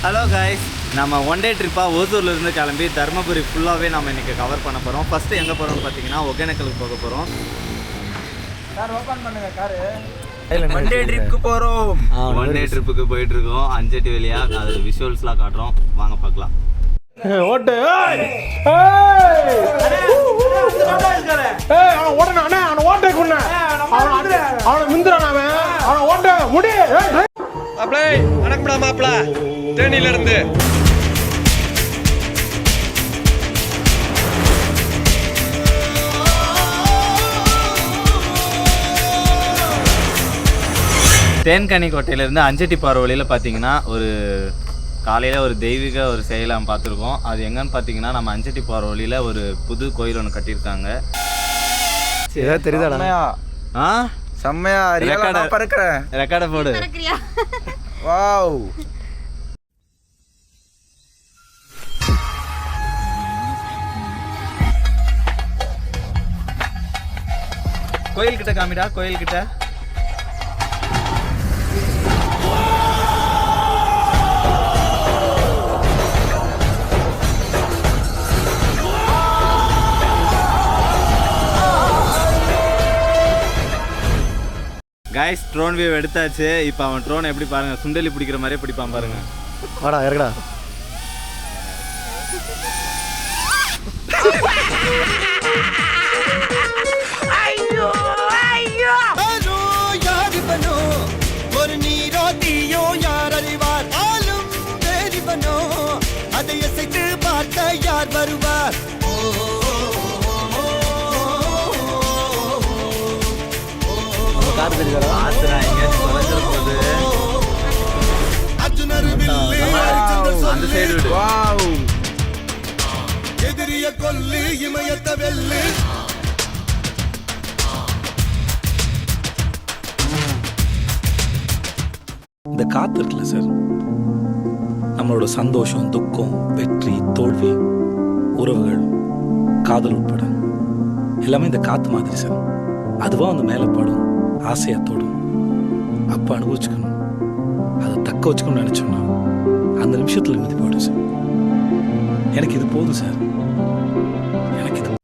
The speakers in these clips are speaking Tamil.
ஹலோ காய்ஸ், நம்ம ஒன் டே ட்ரிப்பாக ஓசூர்லேருந்து கிளம்பி தருமபுரி ஃபுல்லாகவே நம்ம இன்றைக்கி கவர் பண்ண போகிறோம். ஃபஸ்ட்டு எங்கே போகிறோம்னு பார்த்தீங்கன்னா ஒகேனக்கலுக்கு போக போகிறோம். கார் ஓப்பன் பண்ணுங்க. காரு ஒன் டே ட்ரிப்புக்கு போகிறோம். ஒன் டே ட்ரிப்புக்கு போயிட்டுருக்கோம். அஞ்சட்டி வழியாக அதில் விஷுவல்ஸ்லாம் காட்டுறோம், வாங்க பார்க்கலாம். ஓட்டு ஓடனே அவனை ஓட்டை கொண்ட அவனை மிந்திரான் அவனை ஓட்ட முடி மாப்பிள வணக்கம்டா மாப்பிள தேனியில இருந்து. தேன்கனி கோட்டையிலேருந்து அஞ்சட்டி போகிற வழியில் பார்த்தீங்கன்னா ஒரு காலையில் ஒரு தெய்வீக ஒரு செயலை பார்த்துருக்கோம். அது எங்கன்னு பார்த்தீங்கன்னா நம்ம அஞ்சட்டி போகிற வழியில் ஒரு புது கோயில் ஒன்று கட்டியிருக்காங்க. ஏதாவது தெரியுதாடா? செம்மையா ரெக்கார்டை போடு. வாவ், கோயில் கிட்ட காமிடா, கோயில் கிட்ட. கைஸ், ட்ரோன் வியூ எடுத்தாச்சு. இப்போ அவன் ட்ரோன் எப்படி பாருங்க, சுண்டலி பிடிக்கிற மாதிரியே பிடிப்பான் பாருங்க. வாடா இறங்கடா. ஐயோ ஐயோ ஹலோ யார் பனோ ஒரு நீரோ தீயோ யார் அறிவார் ஆளும் தேடி பனோ அதை அசைத்து பார்க்க யார் வருவார். அந்த சைடு விடு. எதிரிய கொல்லு இமயத்த வெல்லு. இந்த காத்து இருக்குல்ல சார், நம்மளோட சந்தோஷம், துக்கம், வெற்றி, தோல்வி, உறவுகள், காதல் உட்பட எல்லாமே இந்த காத்து மாதிரி சார். அதுவா வந்து மேலே பாடும், ஆசையா தோடும். அப்போ அனுபவிச்சுக்கணும், அதை தக்க வச்சுக்கணும்னு நினைச்சோம்னா அந்த நிமிஷத்துல நிம்மதி போயிடும் சார். எனக்கு இது போதும் சார், எனக்கு இது.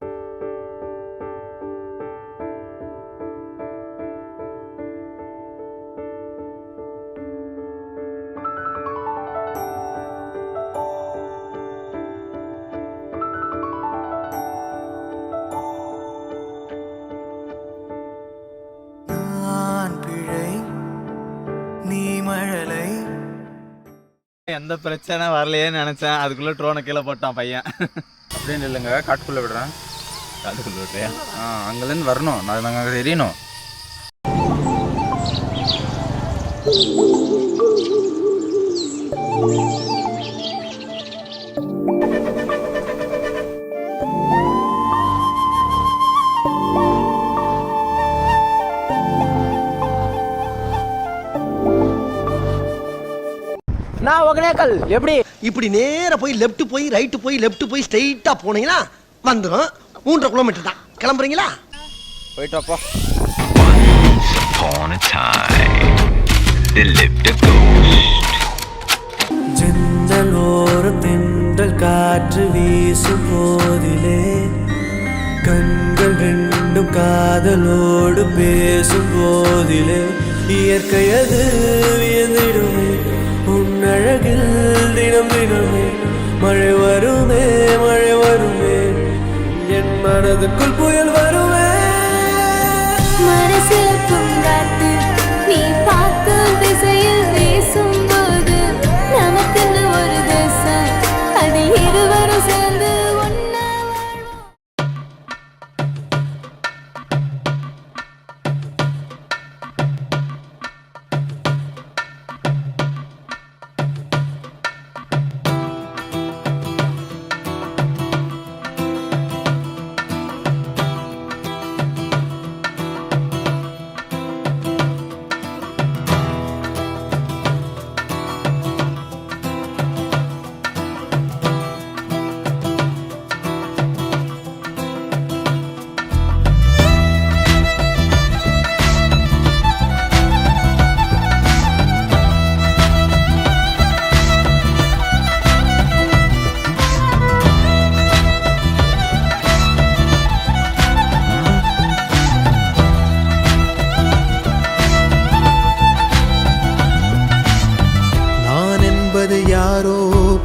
எந்த பிரச்சனை வரலையேன்னு நினைச்சேன், அதுக்குள்ள ட்ரோனை கீழே போட்டான் பையன். அப்படின்னு இல்லைங்க, காட்டுக்குள்ள விடுறேன். அதுக்குள்ள விட்றியா? அங்கேருந்து வரணும், நாங்கள் அங்கே தெரியணும். நான் ஒகேனக்கல் எப்படி இப்படி நேரா போய் லெஃப்ட் போய் ரைட் போய் லெஃப்ட் போய் ஸ்ட்ரைட்டா போனீங்கன்னா வந்துடும். 3.5 கிலோமீட்டர் தான். கிளம்புறீங்களா? போயிட்டு வாப்பா. ஜன்னலோர தென்றல் காற்று வீசும் போதிலே கண்கள் ரெண்டும் காதலோடு பேசும் போதிலே இயற்கையது வியந்திடுமே உன்னழகில் தினம் தினமே. மழை வருமே மழை வருமே என் மனதுக்குள் புயல் வருமே. மனசு பூங்காத்து நீ பார்க்கும் திசையில் வீசும் போது நமக்குன்னு ஒரு தேசம் அது இருவரும் சேர்ந்து ஒன்னா வாழ்வோம்.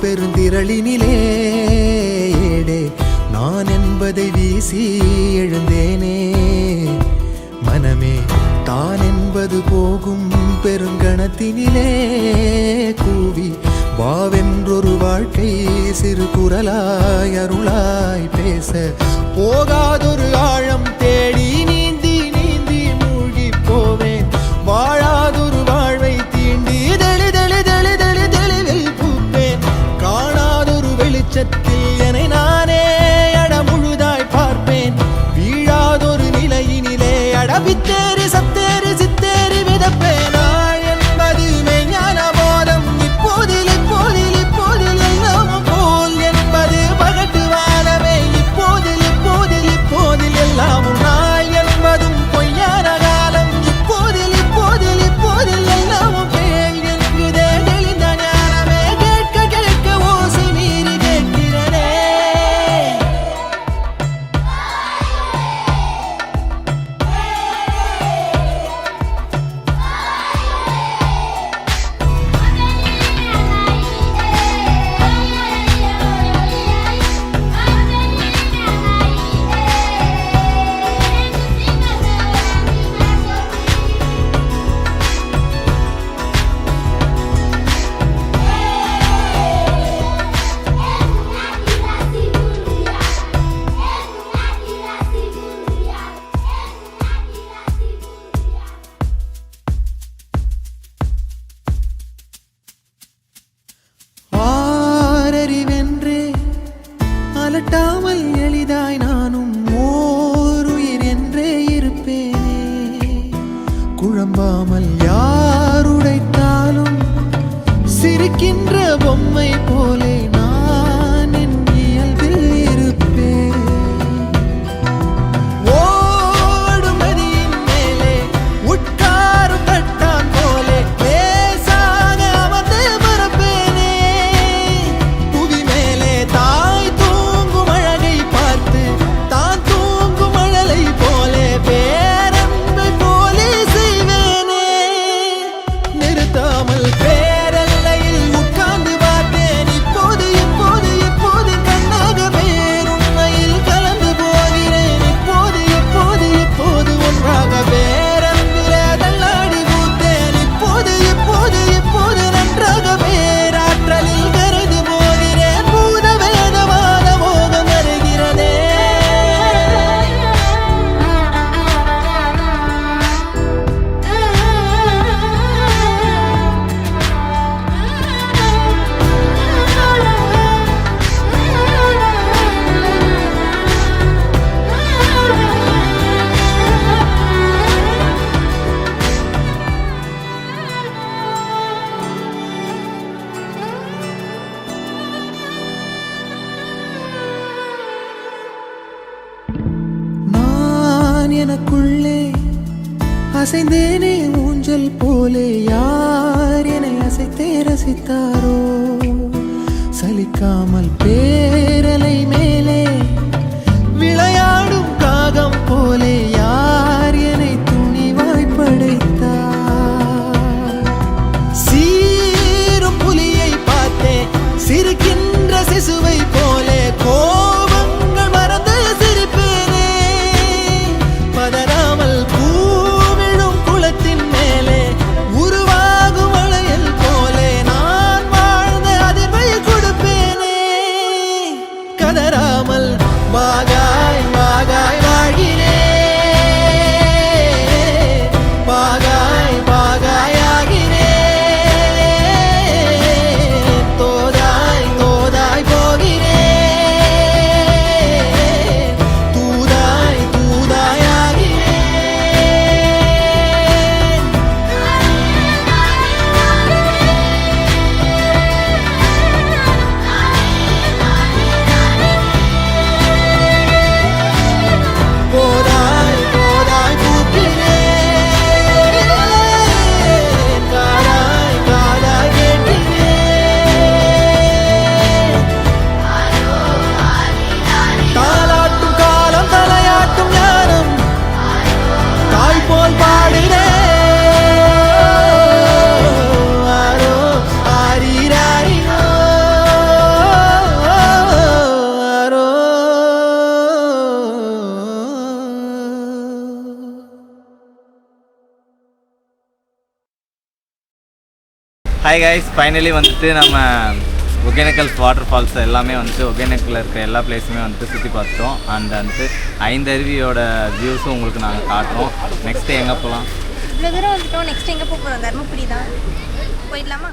பெருந்திரளினிலே ஏடே நான் என்பதை வீசி எழுந்தேனே மனமே தான் என்பது போகும் பெருங்கணத்தினிலே கூவி வாவென்றொரு வாழ்க்கை சிறு குரலாய் அருளாய் பேச போகாதொரு ஆழம் தேடி நீந்தி நீந்தி மூழ்கி போவேன் வாழாதொரு வாழ்வை தீண்டி தெளிவில் பூப்பேன் காணாதொரு வெளிச்சத்தில் என்னை நானே அடமுழுதாய் பார்ப்பேன் வீழாதொரு நிலையினிலே அடபித்தேறி சத்தேறி சித்தேறி விதப்பேன் நாள் என்பது மெய்ஞான போதம் இப்போதில் இப்போதில் இப்போதில் எல்லாம் போல் என்பது பகட்டு வாழவே இப்போதில் இப்போதில் இப்போதில் எல்லாம் நாள் என்பதும் பொய்யான காலம் இப்போதில் இப்போதில் இப்போதில் எல்லாம் பேல் என்கிறதே தெளிந்த ஞானமே கேட்க கேட்க ஓசை மீறி கேட்கிறதே ஆரறிவென்றே அலட்டாமல் எளிதாய் நானும் ஓருயிர் என்றே இருப்பேனே குழம்பாமல் யாருடைத்தாலும் சிரிக்கின்ற பொம்மை போலே நான் என் இயல்பில் இருப்பேன் ஓடும் நதியின் மேலே உட்காரும் கட்டான் போலே லேசாக அமர்ந்து பரப்பேனே புவி மேலே தாய் தூங்கும் அழகை பார்த்து தான் தூங்கும் அழலை போலே பேரன்பை போலே செய்வேனே நிறுத்தாமல் பேரல்லையில் உட்கார்ந்து பார்த்தேன் இப்போது இப்போது இப்போது கண்ணாக பேருண்மையில் கலந்து போகிறேன் இப்போது இப்போது இப்போது ஒன்றாக பேரன்பில தள்ளாடி பூத்தேன் இப்போது இப்போது இப்போது நன்றாக பேராற்றலில் கரைந்து போகிறேன் பூத வேதவாத மோகம் வருகிறதே நான் எனக்குள்ளே அசைந்தேனே ஊஞ்சல் போலே யார் என்னை அசைத்தே ரசித்தாரோ சலிக்காமல் பேரலை மேலே விளையாடும் காகம் போலே யார் என்னை துணிவாய் படைத்தார் சீரும் புலியை பார்த்தே சிரிக்கின்ற சிசுவை போலே கோபங்கள் மறந்து சிரிப்பேனே பதறாமல் பூவிழும் குளத்தின் மேலே உருவாகும் வளையல் போலே நான் வாழ்ந்த அதிர்வை கொடுப்பேனே ஹாய் கைஸ், ஃபைனலி வந்துட்டு நம்ம ஒகேனக்கல் வாட்டர் ஃபால்ஸ் எல்லாமே வந்துட்டு ஒகேனக்கல்ல இருக்க எல்லா பிளேஸுமே வந்துட்டு சுற்றி பார்த்துட்டோம். அண்ட் வந்துட்டு 5 அருவியோட வியூஸும் உங்களுக்கு நாங்கள் காட்டுறோம். நெக்ஸ்ட்டு எங்கே போகலாம்? இவ்வளோ தூரம் வந்துட்டோம். நெக்ஸ்ட் எங்கே போக போகிறோம்? தர்மபுரி தான். போயிடலாமா?